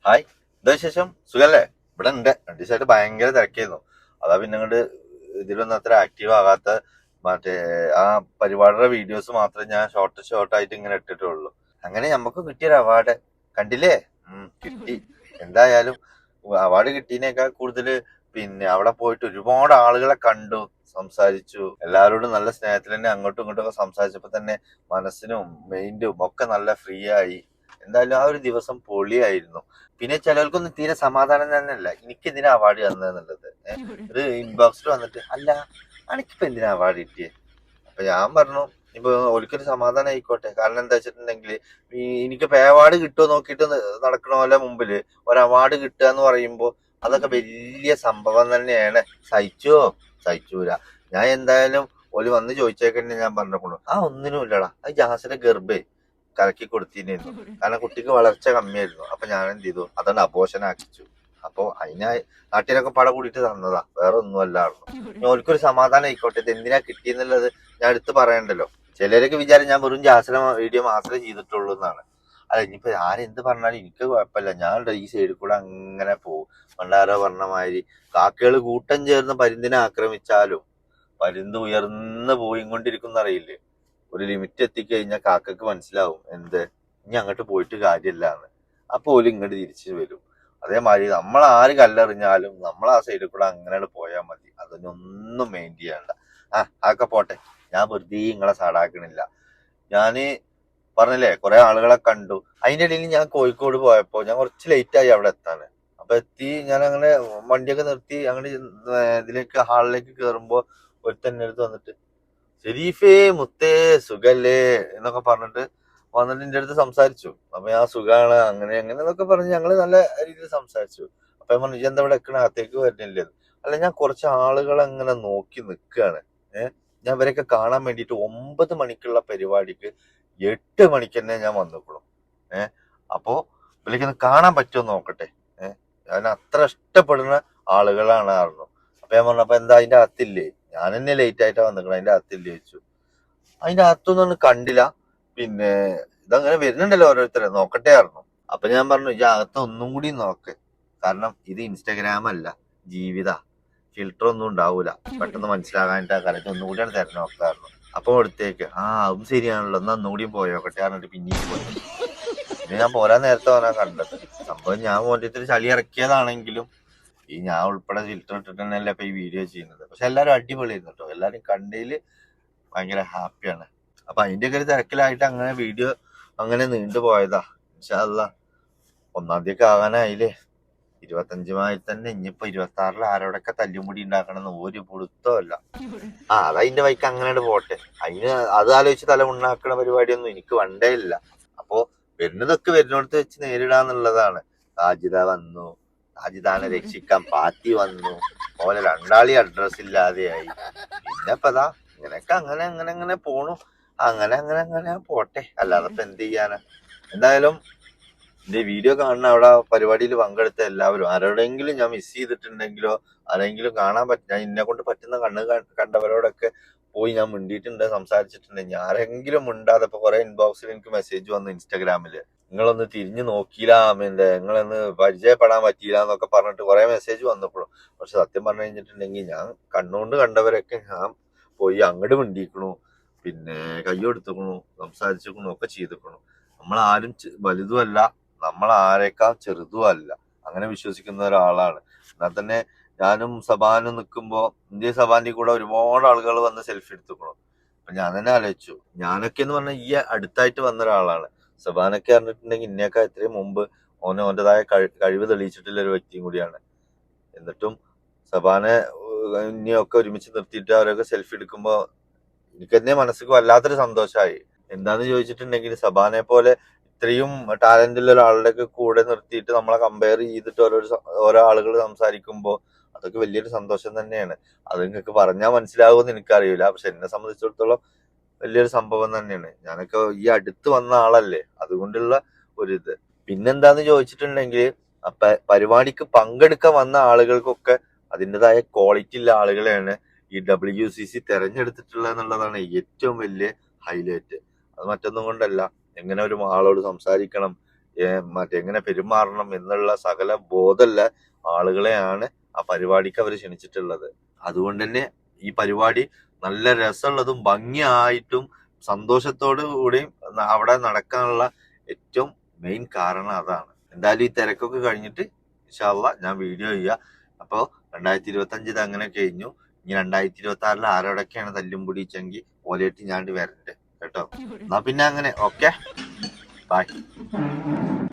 Hi, എന്താ വിശേഷം? സുഖല്ലേ? ഇവിടെ ഉണ്ട്. 2 ദിവസമായിട്ട് ഭയങ്കര തിരക്കായിരുന്നു. അതാ പിന്നെ അങ്ങോട്ട് ഇതിലൊന്നും അത്ര ആക്റ്റീവ് ആകാത്ത. മറ്റേ ആ പരിപാടിയുടെ വീഡിയോസ് മാത്രമേ ഞാൻ ഷോർട്ടായിട്ട് ഇങ്ങനെ ഇട്ടിട്ടുള്ളൂ. അങ്ങനെ നമുക്ക് കിട്ടിയൊരു അവാർഡ് കണ്ടില്ലേ? കിട്ടി. എന്തായാലും അവാർഡ് കിട്ടിയതിനേക്കാൾ കൂടുതൽ പിന്നെ അവിടെ പോയിട്ട് ഒരുപാട് ആളുകളെ കണ്ടു, സംസാരിച്ചു. എല്ലാവരോടും നല്ല സ്നേഹത്തിൽ തന്നെ അങ്ങോട്ടും ഇങ്ങോട്ടും ഒക്കെ സംസാരിച്ചപ്പോ തന്നെ മനസ്സിനും മൈൻഡും ഒക്കെ നല്ല ഫ്രീ ആയി. എന്തായാലും ആ ഒരു ദിവസം പൊളിയായിരുന്നു. പിന്നെ ചിലർക്കൊന്നും തീരെ സമാധാനം തന്നെയല്ല എനിക്ക് എന്തിനാ അവാർഡ് തന്നെന്നുള്ളത്. ഒരു ഇൻബോക്സിൽ വന്നിട്ട് അല്ല എനിക്കിപ്പോ എന്തിനാ അവാർഡ് കിട്ടിയത്. അപ്പൊ ഞാൻ പറഞ്ഞു ഇപ്പൊ ഒരിക്കലും സമാധാനം ആയിക്കോട്ടെ. കാരണം എന്താ വെച്ചിട്ടുണ്ടെങ്കിൽ എനിക്കിപ്പോ അവാർഡ് കിട്ടുമോ നോക്കിയിട്ട് നടക്കണ പോലെ മുമ്പില് ഒരു അവാർഡ് കിട്ടുക എന്ന് പറയുമ്പോ അതൊക്കെ വലിയ സംഭവം തന്നെയാണ്. സഹിച്ചൂല. ഞാൻ എന്തായാലും ഓല് വന്ന് ചോദിച്ചേക്കന്നെ ഞാൻ പറഞ്ഞോളൂ ഒന്നിനും ഇല്ലടാ, അത് ജാസിന്റെ ഗർഭേ കലക്കി കൊടുത്തിരുന്നു. കാരണം കുട്ടിക്ക് വളർച്ച കമ്മിയായിരുന്നു. അപ്പൊ ഞാൻ എന്ത് ചെയ്തു, അതുകൊണ്ട് അബോഷൻ ആക്കിച്ചു. അപ്പൊ അതിനായി നാട്ടിലൊക്കെ പട കൂടിയിട്ട് തന്നതാ, വേറെ ഒന്നും അല്ലായിരുന്നു. ഓൽക്കൊരു സമാധാനം ആയിക്കോട്ടെ, ഇത് എന്തിനാ കിട്ടിയെന്നുള്ളത് ഞാൻ എടുത്ത് പറയണ്ടല്ലോ. ചിലരൊക്കെ വിചാരം ഞാൻ വെറും ജാസിന വീഡിയോ മാത്രമേ ചെയ്തിട്ടുള്ളൂ എന്നാണ്. അല്ല, ഇനിയിപ്പോ ആരെന്ത് പറഞ്ഞാലും എനിക്ക് കുഴപ്പമില്ല. ഞാൻ ഈ സൈഡിൽ കൂടെ അങ്ങനെ പോകും. പണ്ടാരോ പറഞ്ഞ മാതിരി കാക്കകൾ കൂട്ടം ചേർന്ന് പരുന്തിനെ ആക്രമിച്ചാലും പരുന്ത് ഉയർന്ന് പോയിക്കൊണ്ടിരിക്കുന്ന അറിയില്ലേ. ഒരു ലിമിറ്റ് എത്തിക്കഴിഞ്ഞാൽ കാക്കക്ക് മനസ്സിലാവും എന്ത് ഇനി അങ്ങോട്ട് പോയിട്ട് കാര്യമില്ല എന്ന്. അപ്പൊ ഓല് ഇങ്ങോട്ട് തിരിച്ചു വരും. അതേമാതിരി നമ്മൾ ആര് കല്ലെറിഞ്ഞാലും നമ്മൾ ആ സൈഡിൽ കൂടെ അങ്ങനെ പോയാൽ മതി. അതിനൊന്നും മെയിൻ ചെയ്യണ്ട. അതൊക്കെ പോട്ടെ, ഞാൻ വെറുതെ നിങ്ങളെ സാടാക്കണില്ല. ഞാന് പറഞ്ഞില്ലേ കുറെ ആളുകളെ കണ്ടു. അതിന്റെ ഇടയിൽ ഞാൻ കോഴിക്കോട് പോയപ്പോ ഞാൻ കുറച്ച് ലേറ്റ് ആയി അവിടെ എത്താന്. അപ്പൊ എത്തി ഞാൻ അങ്ങനെ വണ്ടിയൊക്കെ നിർത്തി അങ്ങനെ ഇതിലേക്ക് ഹാളിലേക്ക് കേറുമ്പോ ഒരുത്തന്നെ അടുത്ത് വന്നിട്ട് ഷെരീഫേ മുത്തേ സുഖല്ലേ എന്നൊക്കെ പറഞ്ഞിട്ട് വന്നിട്ട് എന്റെ അടുത്ത് സംസാരിച്ചു. അപ്പൊ ഞാൻ സുഖാണ് അങ്ങനെ അങ്ങനെ എന്നൊക്കെ പറഞ്ഞ് ഞങ്ങള് നല്ല രീതിയിൽ സംസാരിച്ചു. അപ്പൊ ഞാൻ പറഞ്ഞു എന്താ ഇവിടെ എക്കണ അകത്തേക്ക് വരുന്നില്ലേ. അല്ല, ഞാൻ കുറച്ച് ആളുകളെ അങ്ങനെ നോക്കി നിൽക്കുകയാണ്. ഞാൻ ഇവരൊക്കെ കാണാൻ വേണ്ടിയിട്ട് 9 മണിക്കുള്ള പരിപാടിക്ക് 8 മണിക്ക് തന്നെ ഞാൻ വന്നിക്കണം. അപ്പോ ഇവരൊക്കെ കാണാൻ പറ്റുമോ നോക്കട്ടെ. ഞാൻ അത്ര ഇഷ്ടപ്പെടുന്ന ആളുകളാണ് ആയിരുന്നു. അപ്പൊ ഞാൻ പറഞ്ഞു അപ്പൊ എന്താ അതിന്റെ അകത്തില്ലേ, ഞാൻ തന്നെ ലേറ്റ് ആയിട്ടാ വന്നിക്കണം, അതിന്റെ അകത്തില്ലേ ചോദിച്ചു. അതിന്റെ അകത്തൊന്നും കണ്ടില്ല. പിന്നെ ഇതങ്ങനെ വരുന്നുണ്ടല്ലോ ഓരോരുത്തരെ, നോക്കട്ടെ ആയിരുന്നു. അപ്പൊ ഞാൻ പറഞ്ഞു ഈ അകത്ത് ഒന്നും കൂടി നോക്ക്. കാരണം ഇത് ഇൻസ്റ്റാഗ്രാം അല്ല, ജീവിത ഫിൽട്ടർ ഒന്നും ഉണ്ടാവൂല. പെട്ടെന്ന് മനസ്സിലാകാനായിട്ട് കാര്യം ഒന്നുകൂടിയാണ് തരണം നോക്കാറുണ്ട്. അപ്പൊ അടുത്തേക്ക് അതും ശരിയാണല്ലോ, എന്നാ ഒന്നുകൂടിയും പോയോക്കട്ടെ പറഞ്ഞിട്ട് പിന്നെയും പോയി. പിന്നെ ഞാൻ പോരാൻ നേരത്തെ അവനാ കണ്ടത്. സംഭവം ഞാൻ മോന്റെ ചളി ഇറക്കിയതാണെങ്കിലും ഈ ഞാൻ ഉൾപ്പെടെ ഫിൽറ്റർ ഇട്ടിട്ട് തന്നെയല്ലേ ഇപ്പൊ ഈ വീഡിയോ ചെയ്യുന്നത്. പക്ഷെ എല്ലാരും അടിപൊളിയായിരുന്നു കേട്ടോ. എല്ലാരും കണ്ടതില് ഭയങ്കര ഹാപ്പിയാണ്. അപ്പൊ അതിന്റെ ഒരു തിരക്കിലായിട്ട് അങ്ങനെ വീഡിയോ അങ്ങനെ നീണ്ടുപോയതാ. ഇൻഷാ അല്ലാ 1-ാം തീയതി ആകാനായില്ലേ. 25 തന്നെ ഇനിയിപ്പോ 26 ആരോടൊക്കെ തല്ലുമുടി ഉണ്ടാക്കണമെന്ന് ഒരു പിടുത്തമല്ല. അതതിന്റെ വഴിക്ക് അങ്ങനെ പോട്ടെ. അത് ആലോചിച്ച് തല ഉണ്ടാക്കണ പരിപാടിയൊന്നും എനിക്ക് വണ്ടേ ഇല്ല. അപ്പോ വരുന്നതൊക്കെ വരുന്നിടത്ത് വെച്ച് നേരിടാന്നുള്ളതാണ്. സാജിദ വന്നു, സാജിദാനെ രക്ഷിക്കാൻ പാത്തി വന്നു, ഓലെ രണ്ടാളി അഡ്രസ് ഇല്ലാതെയായി. പിന്നെ ഇപ്പതാ ഇങ്ങനെയൊക്കെ അങ്ങനെ അങ്ങനെ അങ്ങനെ പോണു. അങ്ങനെ അങ്ങനെ അങ്ങനെ പോട്ടെ, അല്ലാതെ ഇപ്പൊ എന്ത് ചെയ്യാനാ. എന്തായാലും എന്റെ വീഡിയോ കാണുന്ന അവിടെ പരിപാടിയിൽ പങ്കെടുത്ത എല്ലാവരും ആരോടെങ്കിലും ഞാൻ മിസ് ചെയ്തിട്ടുണ്ടെങ്കിലോ ആരെങ്കിലും കാണാൻ ഞാൻ എന്നെ കൊണ്ട് പറ്റുന്ന കണ്ടവരോടൊക്കെ പോയി ഞാൻ മിണ്ടിയിട്ടുണ്ട്, സംസാരിച്ചിട്ടുണ്ടെങ്കിൽ ആരെങ്കിലും മിണ്ടാതെ ഇപ്പൊ കുറെ ഇൻബോക്സിൽ എനിക്ക് മെസ്സേജ് വന്നു ഇൻസ്റ്റാഗ്രാമില്, നിങ്ങളൊന്ന് തിരിഞ്ഞു നോക്കിയില്ല, നിങ്ങളൊന്ന് പരിചയപ്പെടാൻ പറ്റിയില്ല എന്നൊക്കെ പറഞ്ഞിട്ട് കുറെ മെസ്സേജ് വന്നപ്പോഴും. പക്ഷെ സത്യം പറഞ്ഞു കഴിഞ്ഞിട്ടുണ്ടെങ്കിൽ ഞാൻ കണ്ണുകൊണ്ട് കണ്ടവരൊക്കെ ഞാൻ പോയി അങ്ങോട്ട് മിണ്ടിക്കണു, പിന്നെ കയ്യെടുത്തുക്കണു, സംസാരിച്ചിക്കണു, ഒക്കെ ചെയ്തിക്കണു. നമ്മളാരും വലുതുമല്ല, നമ്മൾ ആരേക്കാൾ ചെറുതും അല്ല, അങ്ങനെ വിശ്വസിക്കുന്ന ഒരാളാണ്. എന്നാൽ തന്നെ ഞാനും സബാനും നിൽക്കുമ്പോ ഇന്ത്യ സബാന്റെ കൂടെ ഒരുപാട് ആളുകൾ വന്ന് സെൽഫി എടുത്തുക്കണം. അപ്പൊ ഞാൻ തന്നെ ആലോചിച്ചു, ഞാനൊക്കെ എന്ന് പറഞ്ഞാൽ ഈ അടുത്തായിട്ട് വന്ന ഒരാളാണ്. സബാനൊക്കെ പറഞ്ഞിട്ടുണ്ടെങ്കിൽ ഇന്നേക്കാ എത്രയും മുമ്പ് ഓൻ്റെതായ കഴിവ് തെളിയിച്ചിട്ടുള്ള ഒരു വ്യക്തിയും കൂടിയാണ്. എന്നിട്ടും സബാനെ ഇനിയൊക്കെ ഒരുമിച്ച് നിർത്തിയിട്ട് അവരൊക്കെ സെൽഫി എടുക്കുമ്പോ എനിക്ക് തന്നെ മനസ്സിക്ക് വല്ലാത്തൊരു സന്തോഷമായി. എന്താന്ന് ചോദിച്ചിട്ടുണ്ടെങ്കിൽ സബാനെ പോലെ ഇത്രയും ടാലന്റുള്ള ഒരാളുടെ കൂടെ നിർത്തിയിട്ട് നമ്മളെ കമ്പയർ ചെയ്തിട്ട് ഓരോ ആളുകൾ സംസാരിക്കുമ്പോൾ അതൊക്കെ വലിയൊരു സന്തോഷം തന്നെയാണ്. അത് നിങ്ങൾക്ക് പറഞ്ഞാൽ മനസ്സിലാവുമെന്ന് എനിക്കറിയില്ല. പക്ഷെ എന്നെ സംബന്ധിച്ചിടത്തോളം വലിയൊരു സംഭവം തന്നെയാണ്. ഞാനൊക്കെ ഈ അടുത്ത് വന്ന ആളല്ലേ, അതുകൊണ്ടുള്ള ഒരിത്. പിന്നെന്താന്ന് ചോദിച്ചിട്ടുണ്ടെങ്കിൽ പരിപാടിക്ക് പങ്കെടുക്കാൻ വന്ന ആളുകൾക്കൊക്കെ അതിൻ്റെതായ ക്വാളിറ്റി ഉള്ള ആളുകളെയാണ് ഈ WCC തെരഞ്ഞെടുത്തിട്ടുള്ളത് എന്നുള്ളതാണ് ഏറ്റവും വലിയ ഹൈലൈറ്റ്. അത് മറ്റൊന്നും കൊണ്ടല്ല, എങ്ങനെ ഒരു ആളോട് സംസാരിക്കണം, എങ്ങനെ പെരുമാറണം എന്നുള്ള സകല ബോധമുള്ള ആളുകളെയാണ് ആ പരിപാടിക്ക് അവർ ക്ഷണിച്ചിട്ടുള്ളത്. അതുകൊണ്ട് തന്നെ ഈ പരിപാടി നല്ല രസമുള്ളതും ഭംഗിയായിട്ടും സന്തോഷത്തോടു കൂടിയും അവിടെ നടക്കാനുള്ള ഏറ്റവും മെയിൻ കാരണം അതാണ്. എന്തായാലും ഈ തിരക്കൊക്കെ കഴിഞ്ഞിട്ട് ഇൻഷാ അള്ളാ ഞാൻ വീഡിയോ ചെയ്യുക. അപ്പോൾ 2025 അങ്ങനെ കഴിഞ്ഞു. ഇനി 2026 ആരോടൊക്കെയാണ് തല്ലും പിടിച്ചെങ്കിൽ ഓലേറ്റ് ഞാണ്ട് വരട്ടെ കേട്ടോ. എന്നാ പിന്നെ അങ്ങനെ ഓക്കെ, ബൈ.